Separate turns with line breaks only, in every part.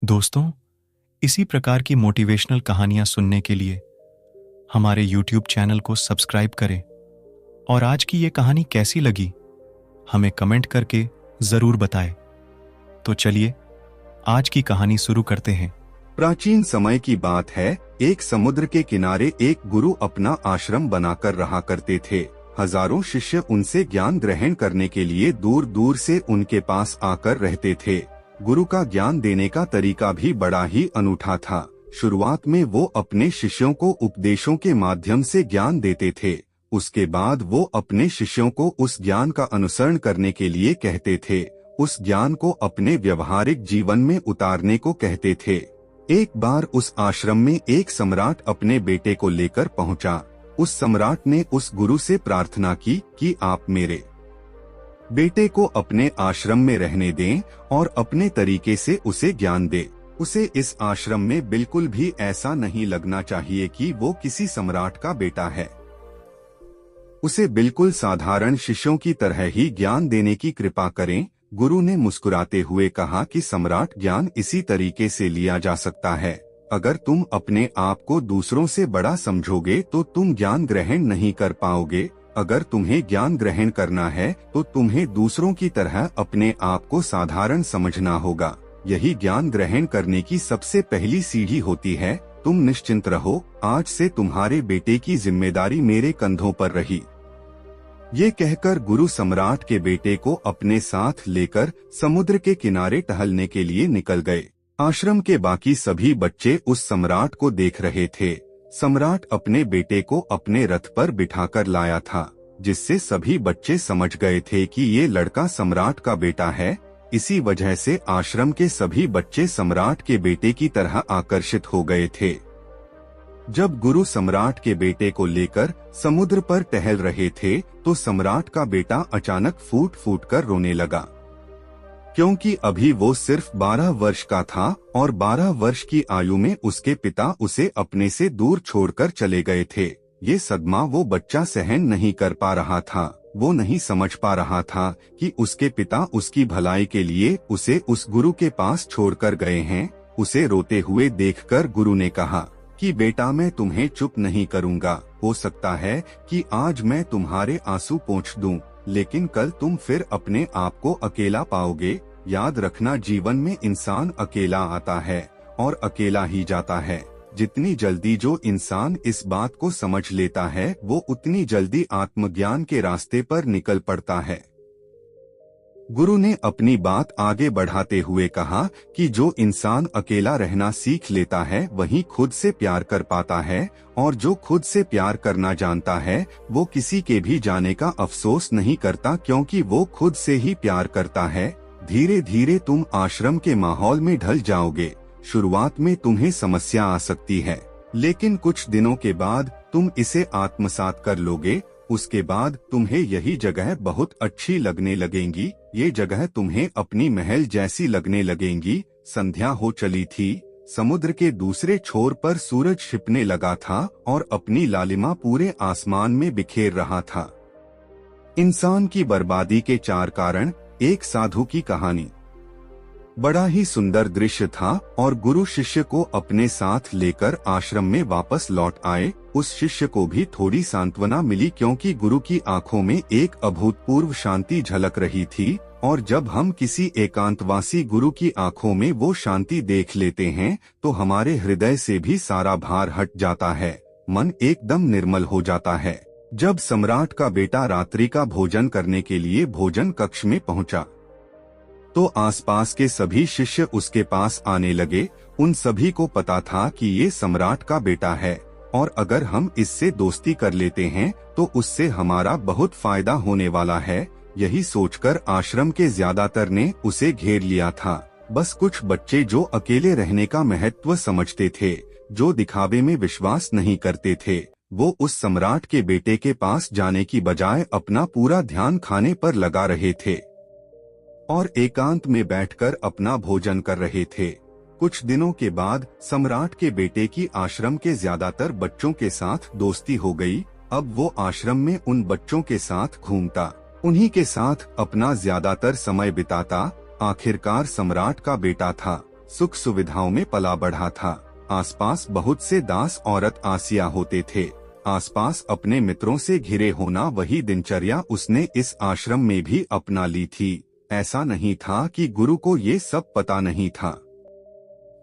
दोस्तों, इसी प्रकार की मोटिवेशनल कहानियां सुनने के लिए हमारे YouTube चैनल को सब्सक्राइब करें और आज की ये कहानी कैसी लगी हमें कमेंट करके जरूर बताएं। तो चलिए आज की कहानी शुरू करते हैं।
प्राचीन समय की बात है। एक समुद्र के किनारे एक गुरु अपना आश्रम बनाकर रहा करते थे। हजारों शिष्य उनसे ज्ञान ग्रहण करने के लिए दूर दूर से उनके पास आकर रहते थे। गुरु का ज्ञान देने का तरीका भी बड़ा ही अनूठा था। शुरुआत में वो अपने शिष्यों को उपदेशों के माध्यम से ज्ञान देते थे। उसके बाद वो अपने शिष्यों को उस ज्ञान का अनुसरण करने के लिए कहते थे। उस ज्ञान को अपने व्यवहारिक जीवन में उतारने को कहते थे। एक बार उस आश्रम में एक सम्राट अपने बेटे को लेकर पहुंचा। उस सम्राट ने उस गुरु से प्रार्थना की कि आप मेरे बेटे को अपने आश्रम में रहने दें और अपने तरीके से उसे ज्ञान दे। उसे इस आश्रम में बिल्कुल भी ऐसा नहीं लगना चाहिए कि वो किसी सम्राट का बेटा है। उसे बिल्कुल साधारण शिष्यों की तरह ही ज्ञान देने की कृपा करें। गुरु ने मुस्कुराते हुए कहा कि सम्राट, ज्ञान इसी तरीके से लिया जा सकता है। अगर तुम अपने आप को दूसरों से बड़ा समझोगे तो तुम ज्ञान ग्रहण नहीं कर पाओगे। अगर तुम्हें ज्ञान ग्रहण करना है तो तुम्हें दूसरों की तरह अपने आप को साधारण समझना होगा। यही ज्ञान ग्रहण करने की सबसे पहली सीढ़ी होती है। तुम निश्चिंत रहो, आज से तुम्हारे बेटे की जिम्मेदारी मेरे कंधों पर रही। ये कहकर गुरु सम्राट के बेटे को अपने साथ लेकर समुद्र के किनारे टहलने के लिए निकल गए। आश्रम के बाकी सभी बच्चे उस सम्राट को देख रहे थे। सम्राट अपने बेटे को अपने रथ पर बिठाकर लाया था, जिससे सभी बच्चे समझ गए थे कि ये लड़का सम्राट का बेटा है। इसी वजह से आश्रम के सभी बच्चे सम्राट के बेटे की तरह आकर्षित हो गए थे। जब गुरु सम्राट के बेटे को लेकर समुद्र पर टहल रहे थे तो सम्राट का बेटा अचानक फूट फूट कर रोने लगा, क्योंकि अभी वो सिर्फ 12 वर्ष का था और 12 वर्ष की आयु में उसके पिता उसे अपने से दूर छोड़कर चले गए थे। ये सदमा वो बच्चा सहन नहीं कर पा रहा था। वो नहीं समझ पा रहा था कि उसके पिता उसकी भलाई के लिए उसे उस गुरु के पास छोड़कर गए हैं। उसे रोते हुए देखकर गुरु ने कहा कि बेटा, मैं तुम्हें चुप नहीं करूँगा। हो सकता है कि आज मैं तुम्हारे आंसू पोंछ दूं, लेकिन कल तुम फिर अपने आप को अकेला पाओगे। याद रखना, जीवन में इंसान अकेला आता है और अकेला ही जाता है। जितनी जल्दी जो इंसान इस बात को समझ लेता है वो उतनी जल्दी आत्मज्ञान के रास्ते पर निकल पड़ता है। गुरु ने अपनी बात आगे बढ़ाते हुए कहा कि जो इंसान अकेला रहना सीख लेता है वही खुद से प्यार कर पाता है, और जो खुद से प्यार करना जानता है वो किसी के भी जाने का अफसोस नहीं करता, क्योंकि वो खुद से ही प्यार करता है। धीरे धीरे तुम आश्रम के माहौल में ढल जाओगे। शुरुआत में तुम्हें समस्या आ सकती है, लेकिन कुछ दिनों के बाद तुम इसे आत्मसात कर लोगे। उसके बाद तुम्हें यही जगह बहुत अच्छी लगने लगेंगी। ये जगह तुम्हें अपनी महल जैसी लगने लगेंगी। संध्या हो चली थी। समुद्र के दूसरे छोर पर सूरज छिपने लगा था और अपनी लालिमा पूरे आसमान में बिखेर रहा था। इंसान की बर्बादी के 4 कारण। एक साधु की कहानी। बड़ा ही सुंदर दृश्य था और गुरु शिष्य को अपने साथ लेकर आश्रम में वापस लौट आए। उस शिष्य को भी थोड़ी सांत्वना मिली, क्योंकि गुरु की आंखों में एक अभूतपूर्व शांति झलक रही थी। और जब हम किसी एकांतवासी गुरु की आंखों में वो शांति देख लेते हैं तो हमारे हृदय से भी सारा भार हट जाता है, मन एकदम निर्मल हो जाता है। जब सम्राट का बेटा रात्रि का भोजन करने के लिए भोजन कक्ष में पहुंचा तो आसपास के सभी शिष्य उसके पास आने लगे। उन सभी को पता था कि ये सम्राट का बेटा है और अगर हम इससे दोस्ती कर लेते हैं तो उससे हमारा बहुत फायदा होने वाला है। यही सोचकर आश्रम के ज्यादातर ने उसे घेर लिया था। बस कुछ बच्चे जो अकेले रहने का महत्व समझते थे, जो दिखावे में विश्वास नहीं करते थे, वो उस सम्राट के बेटे के पास जाने की बजाय अपना पूरा ध्यान खाने पर लगा रहे थे और एकांत में बैठकर अपना भोजन कर रहे थे। कुछ दिनों के बाद सम्राट के बेटे की आश्रम के ज्यादातर बच्चों के साथ दोस्ती हो गई। अब वो आश्रम में उन बच्चों के साथ घूमता, उन्हीं के साथ अपना ज्यादातर समय बिताता। आखिरकार सम्राट का बेटा था सुख सुविधाओं में पला बढ़ा था। आसपास बहुत से दास औरत आसिया होते थे। आसपास अपने मित्रों से घिरे होना वही दिनचर्या उसने इस आश्रम में भी अपना ली थी। ऐसा नहीं था कि गुरु को ये सब पता नहीं था,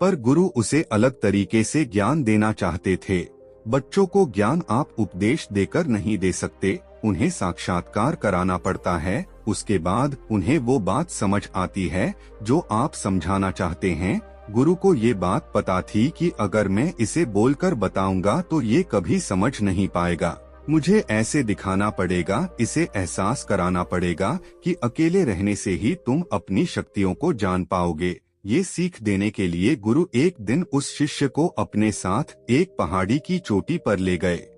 पर गुरु उसे अलग तरीके से ज्ञान देना चाहते थे। बच्चों को ज्ञान आप उपदेश देकर नहीं दे सकते, उन्हें साक्षात्कार कराना पड़ता है। उसके बाद उन्हें वो बात समझ आती है जो आप समझाना चाहते हैं। गुरु को ये बात पता थी कि अगर मैं इसे बोलकर बताऊंगा तो ये कभी समझ नहीं पाएगा। मुझे ऐसे दिखाना पड़ेगा, इसे एहसास कराना पड़ेगा कि अकेले रहने से ही तुम अपनी शक्तियों को जान पाओगे। ये सीख देने के लिए गुरु एक दिन उस शिष्य को अपने साथ एक पहाड़ी की चोटी पर ले गए।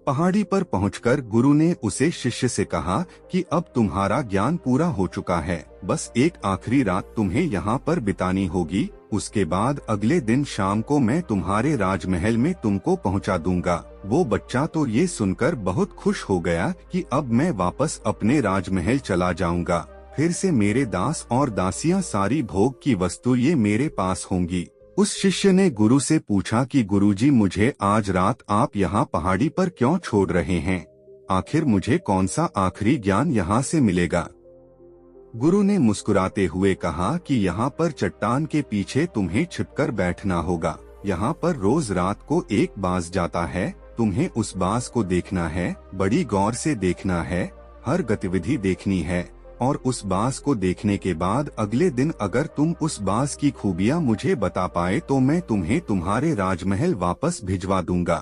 पहाड़ी पर पहुंचकर गुरु ने उसे शिष्य से कहा कि अब तुम्हारा ज्ञान पूरा हो चुका है, बस एक आखिरी रात तुम्हें यहाँ पर बितानी होगी। उसके बाद अगले दिन शाम को मैं तुम्हारे राजमहल में तुमको पहुँचा दूंगा। वो बच्चा तो ये सुनकर बहुत खुश हो गया कि अब मैं वापस अपने राजमहल चला जाऊंगा। फिर से मेरे दास और दासियां सारी भोग की वस्तु ये मेरे पास होंगी। उस शिष्य ने गुरु से पूछा कि गुरुजी, मुझे आज रात आप यहाँ पहाड़ी पर क्यों छोड़ रहे हैं? आखिर मुझे कौन सा आखिरी ज्ञान यहाँ से मिलेगा? गुरु ने मुस्कुराते हुए कहा कि यहाँ पर चट्टान के पीछे तुम्हें छिपकर बैठना होगा। यहाँ पर रोज रात को एक बाज जाता है, तुम्हें उस बाज को देखना है, बड़ी गौर से देखना है, हर गतिविधि देखनी है, और उस बाज को देखने के बाद अगले दिन अगर तुम उस बाज की खूबियाँ मुझे बता पाए तो मैं तुम्हें तुम्हारे राजमहल वापस भिजवा दूंगा।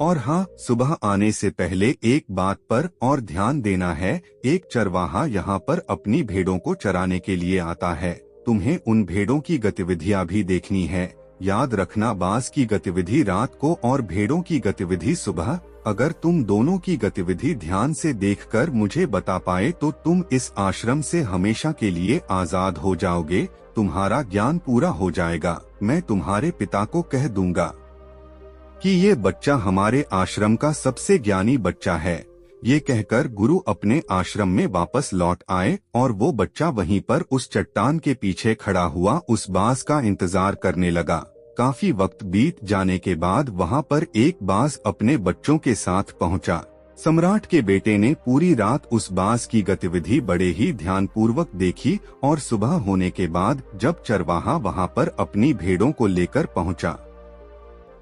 और हाँ, सुबह आने से पहले एक बात पर और ध्यान देना है, एक चरवाहा यहाँ पर अपनी भेड़ों को चराने के लिए आता है। तुम्हें उन भेड़ों की गतिविधियाँ भी देखनी है। याद रखना, बाज की गतिविधि रात को और भेड़ों की गतिविधि सुबह। अगर तुम दोनों की गतिविधि ध्यान से देखकर मुझे बता पाए तो तुम इस आश्रम से हमेशा के लिए आजाद हो जाओगे, तुम्हारा ज्ञान पूरा हो जाएगा। मैं तुम्हारे पिता को कह दूंगा कि ये बच्चा हमारे आश्रम का सबसे ज्ञानी बच्चा है। ये कहकर गुरु अपने आश्रम में वापस लौट आए और वो बच्चा वहीं पर उस चट्टान के पीछे खड़ा हुआ उस बाज का इंतजार करने लगा। काफी वक्त बीत जाने के बाद वहाँ पर एक बाज अपने बच्चों के साथ पहुँचा। सम्राट के बेटे ने पूरी रात उस बाज की गतिविधि बड़े ही ध्यानपूर्वक देखी और सुबह होने के बाद जब चरवाहा वहाँ पर अपनी भेड़ों को लेकर पहुँचा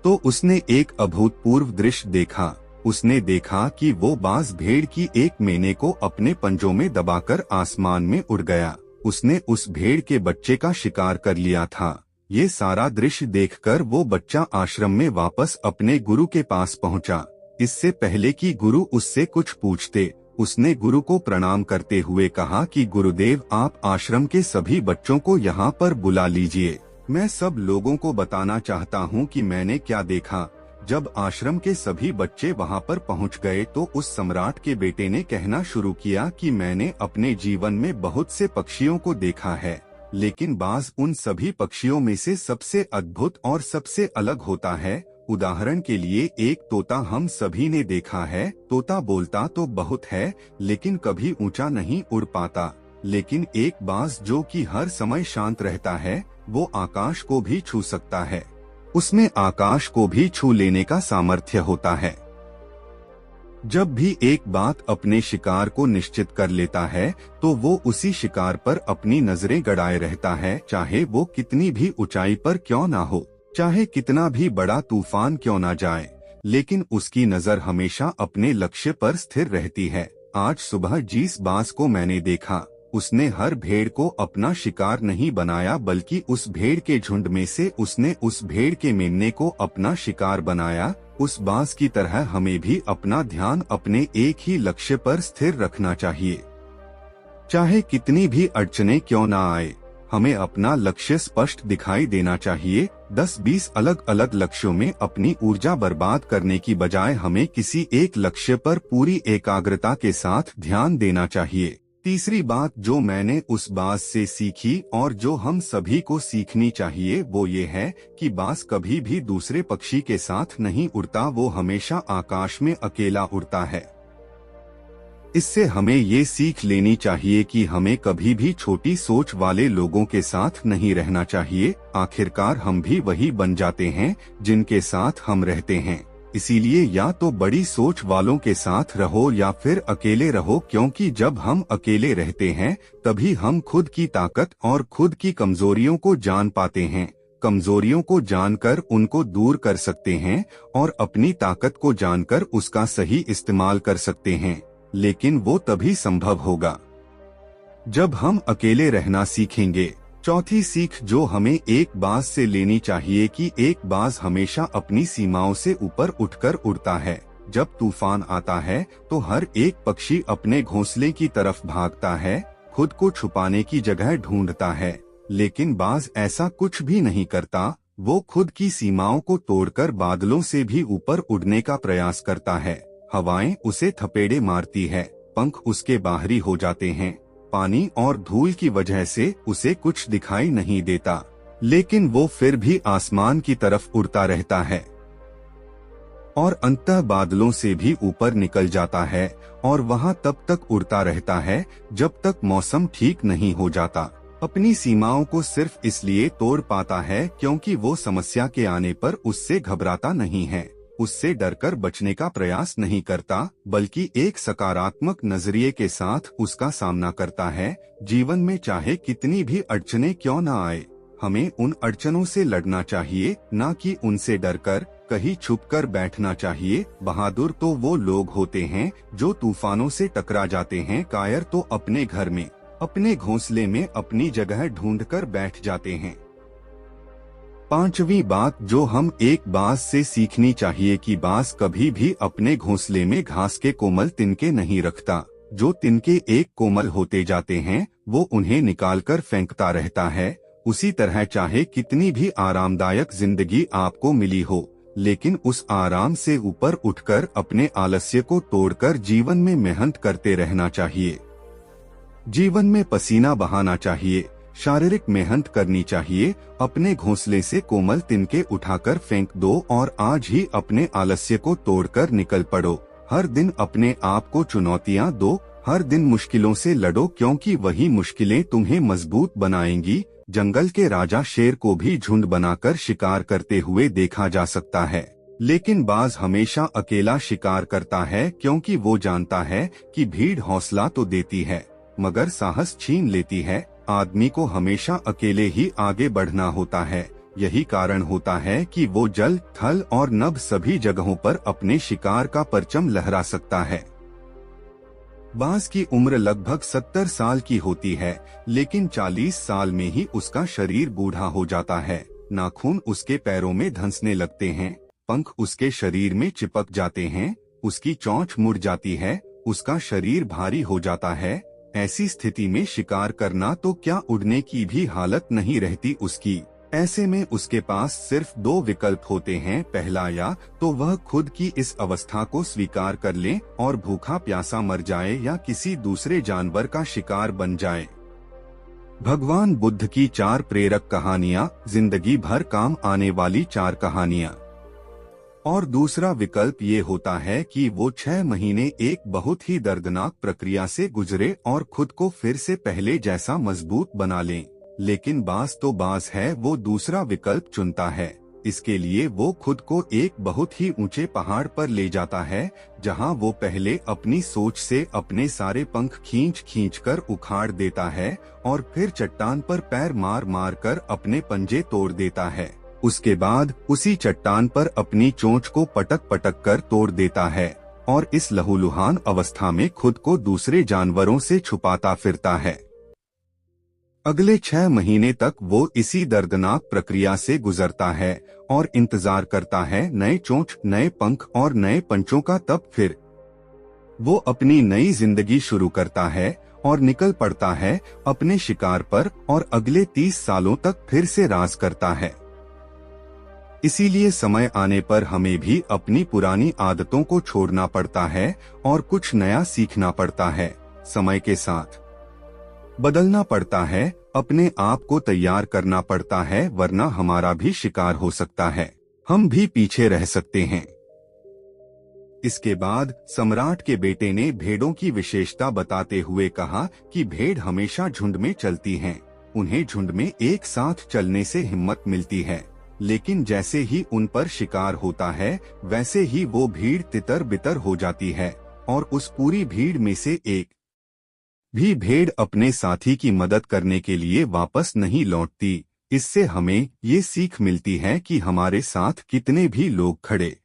तो उसने एक अभूतपूर्व दृश्य देखा। उसने देखा कि वो बाज भेड़ की एक मेने को अपने पंजों में दबाकर आसमान में उड़ गया। उसने उस भेड़ के बच्चे का शिकार कर लिया था। ये सारा दृश्य देखकर वो बच्चा आश्रम में वापस अपने गुरु के पास पहुंचा। इससे पहले कि गुरु उससे कुछ पूछते, उसने गुरु को प्रणाम करते हुए कहा कि गुरुदेव, आप आश्रम के सभी बच्चों को यहाँ पर बुला लीजिए। मैं सब लोगों को बताना चाहता हूँ कि मैंने क्या देखा। जब आश्रम के सभी बच्चे वहाँ पर पहुँच गए तो उस सम्राट के बेटे ने कहना शुरू किया कि मैंने अपने जीवन में बहुत से पक्षियों को देखा है, लेकिन बाज उन सभी पक्षियों में से सबसे अद्भुत और सबसे अलग होता है। उदाहरण के लिए एक तोता हम सभी ने देखा है। तोता बोलता तो बहुत है लेकिन कभी ऊंचा नहीं उड़ पाता, लेकिन एक बाज जो कि हर समय शांत रहता है, वो आकाश को भी छू सकता है। उसमें आकाश को भी छू लेने का सामर्थ्य होता है। जब भी एक बात अपने शिकार को निश्चित कर लेता है तो वो उसी शिकार पर अपनी नजरें गड़ाए रहता है, चाहे वो कितनी भी ऊंचाई पर क्यों ना हो, चाहे कितना भी बड़ा तूफान क्यों ना जाए, लेकिन उसकी नजर हमेशा अपने लक्ष्य पर स्थिर रहती है। आज सुबह जिस बाज को मैंने देखा, उसने हर भेड़ को अपना शिकार नहीं बनाया, बल्कि उस भेड़ के झुंड में से उसने उस भेड़ के मेमने को अपना शिकार बनाया। उस बाज की तरह हमें भी अपना ध्यान अपने एक ही लक्ष्य पर स्थिर रखना चाहिए। चाहे कितनी भी अड़चने क्यों ना आए, हमें अपना लक्ष्य स्पष्ट दिखाई देना चाहिए। 10-20 अलग अलग लक्ष्यों में अपनी ऊर्जा बर्बाद करने की बजाय हमें किसी एक लक्ष्य पर पूरी एकाग्रता के साथ ध्यान देना चाहिए। तीसरी बात जो मैंने उस बाज से सीखी और जो हम सभी को सीखनी चाहिए वो ये है कि बाज कभी भी दूसरे पक्षी के साथ नहीं उड़ता, वो हमेशा आकाश में अकेला उड़ता है। इससे हमें ये सीख लेनी चाहिए कि हमें कभी भी छोटी सोच वाले लोगों के साथ नहीं रहना चाहिए। आखिरकार हम भी वही बन जाते हैं जिनके साथ हम रहते हैं। इसीलिए या तो बड़ी सोच वालों के साथ रहो या फिर अकेले रहो, क्योंकि जब हम अकेले रहते हैं तभी हम खुद की ताकत और खुद की कमजोरियों को जान पाते हैं। कमजोरियों को जानकर उनको दूर कर सकते हैं और अपनी ताकत को जानकर उसका सही इस्तेमाल कर सकते हैं। लेकिन वो तभी संभव होगा जब हम अकेले रहना सीखेंगे। चौथी सीख जो हमें एक बाज से लेनी चाहिए कि एक बाज हमेशा अपनी सीमाओं से ऊपर उठकर उड़ता है। जब तूफान आता है तो हर एक पक्षी अपने घोंसले की तरफ भागता है, खुद को छुपाने की जगह ढूंढता है। लेकिन बाज ऐसा कुछ भी नहीं करता, वो खुद की सीमाओं को तोड़कर बादलों से भी ऊपर उड़ने का प्रयास करता है। हवाएं उसे थपेड़े मारती है, पंख उसके बाहरी हो जाते हैं, पानी और धूल की वजह से उसे कुछ दिखाई नहीं देता, लेकिन वो फिर भी आसमान की तरफ उड़ता रहता है और अंततः बादलों से भी ऊपर निकल जाता है और वहाँ तब तक उड़ता रहता है जब तक मौसम ठीक नहीं हो जाता। अपनी सीमाओं को सिर्फ इसलिए तोड़ पाता है क्योंकि वो समस्या के आने पर उससे घबराता नहीं है, उससे डरकर बचने का प्रयास नहीं करता, बल्कि एक सकारात्मक नजरिए के साथ उसका सामना करता है। जीवन में चाहे कितनी भी अड़चनें क्यों न आए, हमें उन अड़चनों से लड़ना चाहिए, न कि उनसे डरकर कहीं छुपकर बैठना चाहिए। बहादुर तो वो लोग होते हैं जो तूफानों से टकरा जाते हैं, कायर तो अपने घर में, अपने घोंसले में अपनी जगह ढूंढकर बैठ जाते हैं। पांचवी बात जो हम एक बाज से सीखनी चाहिए कि बाज कभी भी अपने घोंसले में घास के कोमल तिनके नहीं रखता। जो तिनके एक कोमल होते जाते हैं वो उन्हें निकालकर फेंकता रहता है। उसी तरह चाहे कितनी भी आरामदायक जिंदगी आपको मिली हो, लेकिन उस आराम से ऊपर उठकर अपने आलस्य को तोड़कर जीवन में मेहनत करते रहना चाहिए। जीवन में पसीना बहाना चाहिए, शारीरिक मेहनत करनी चाहिए। अपने घोंसले से कोमल तिनके उठाकर फेंक दो और आज ही अपने आलस्य को तोड़कर निकल पड़ो। हर दिन अपने आप को चुनौतियां दो, हर दिन मुश्किलों से लड़ो, क्योंकि वही मुश्किलें तुम्हें मजबूत बनाएंगी। जंगल के राजा शेर को भी झुंड बनाकर शिकार करते हुए देखा जा सकता है, लेकिन बाज हमेशा अकेला शिकार करता है, क्योंकि वो जानता है कि भीड़ हौसला तो देती है मगर साहस छीन लेती है। आदमी को हमेशा अकेले ही आगे बढ़ना होता है। यही कारण होता है कि वो जल, थल और नभ सभी जगहों पर अपने शिकार का परचम लहरा सकता है। बाज की उम्र लगभग 70 साल की होती है, लेकिन 40 साल में ही उसका शरीर बूढ़ा हो जाता है। नाखून उसके पैरों में धंसने लगते हैं, पंख उसके शरीर में चिपक जाते हैं, उसकी चोंच मुड़ जाती है, उसका शरीर भारी हो जाता है। ऐसी स्थिति में शिकार करना तो क्या, उड़ने की भी हालत नहीं रहती उसकी। ऐसे में उसके पास सिर्फ दो विकल्प होते हैं। पहला, या तो वह खुद की इस अवस्था को स्वीकार कर ले और भूखा प्यासा मर जाए, या किसी दूसरे जानवर का शिकार बन जाए। भगवान बुद्ध की 4 प्रेरक कहानियां, जिंदगी भर काम आने वाली 4 कहानियां। और दूसरा विकल्प ये होता है कि वो 6 महीने एक बहुत ही दर्दनाक प्रक्रिया से गुजरे और खुद को फिर से पहले जैसा मजबूत बना लें। लेकिन बाज तो बाज है, वो दूसरा विकल्प चुनता है। इसके लिए वो खुद को एक बहुत ही ऊंचे पहाड़ पर ले जाता है, जहां वो पहले अपनी सोच से अपने सारे पंख खींच कर उखाड़ देता है और फिर चट्टान पर पैर मार मार कर अपने पंजे तोड़ देता है। उसके बाद उसी चट्टान पर अपनी चोंच को पटक पटक कर तोड़ देता है और इस लहूलुहान अवस्था में खुद को दूसरे जानवरों से छुपाता फिरता है। अगले 6 महीने तक वो इसी दर्दनाक प्रक्रिया से गुजरता है और इंतजार करता है नए चोंच, नए पंख और नए पंचों का। तब फिर वो अपनी नई जिंदगी शुरू करता है और निकल पड़ता है अपने शिकार पर और अगले 30 सालों तक फिर से राज करता है। इसीलिए समय आने पर हमें भी अपनी पुरानी आदतों को छोड़ना पड़ता है और कुछ नया सीखना पड़ता है। समय के साथ बदलना पड़ता है, अपने आप को तैयार करना पड़ता है, वरना हमारा भी शिकार हो सकता है, हम भी पीछे रह सकते हैं। इसके बाद सम्राट के बेटे ने भेड़ों की विशेषता बताते हुए कहा कि भेड़ हमेशा झुंड में चलती हैं। उन्हें झुंड में एक साथ चलने से हिम्मत मिलती है, लेकिन जैसे ही उन पर शिकार होता है वैसे ही वो भीड़ तितर बितर हो जाती है और उस पूरी भीड़ में से एक भी भेड़ अपने साथी की मदद करने के लिए वापस नहीं लौटती। इससे हमें ये सीख मिलती है कि हमारे साथ कितने भी लोग खड़े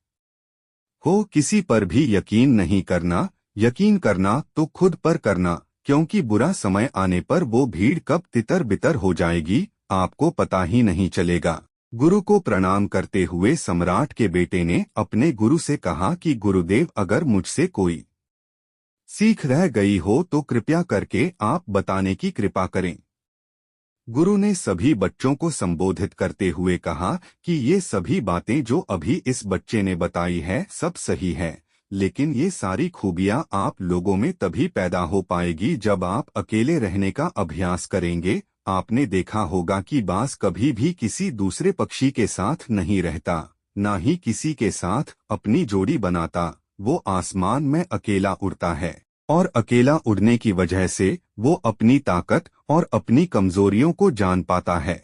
हो, किसी पर भी यकीन नहीं करना। यकीन करना तो खुद पर करना, क्योंकि बुरा समय आने पर वो भीड़ कब तितर बितर हो जाएगी आपको पता ही नहीं चलेगा। गुरु को प्रणाम करते हुए सम्राट के बेटे ने अपने गुरु से कहा कि गुरुदेव, अगर मुझसे कोई सीख रह गई हो तो कृपया करके आप बताने की कृपा करें। गुरु ने सभी बच्चों को संबोधित करते हुए कहा कि ये सभी बातें जो अभी इस बच्चे ने बताई है सब सही है, लेकिन ये सारी खूबियां आप लोगों में तभी पैदा हो पाएगी जब आप अकेले रहने का अभ्यास करेंगे। आपने देखा होगा कि बाज कभी भी किसी दूसरे पक्षी के साथ नहीं रहता, ना ही किसी के साथ अपनी जोड़ी बनाता। वो आसमान में अकेला उड़ता है और अकेला उड़ने की वजह से वो अपनी ताकत और अपनी कमजोरियों को जान पाता है।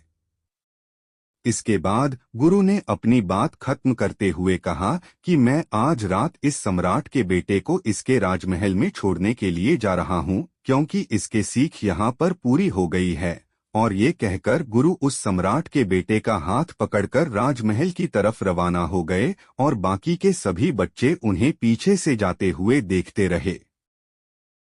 इसके बाद गुरु ने अपनी बात खत्म करते हुए कहा कि मैं आज रात इस सम्राट के बेटे को इसके राजमहल में छोड़ने के लिए जा रहा हूँ, क्योंकि इसके सीख यहाँ पर पूरी हो गई है। और ये कहकर गुरु उस सम्राट के बेटे का हाथ पकड़कर राजमहल की तरफ रवाना हो गए और बाकी के सभी बच्चे उन्हें पीछे से जाते हुए देखते रहे।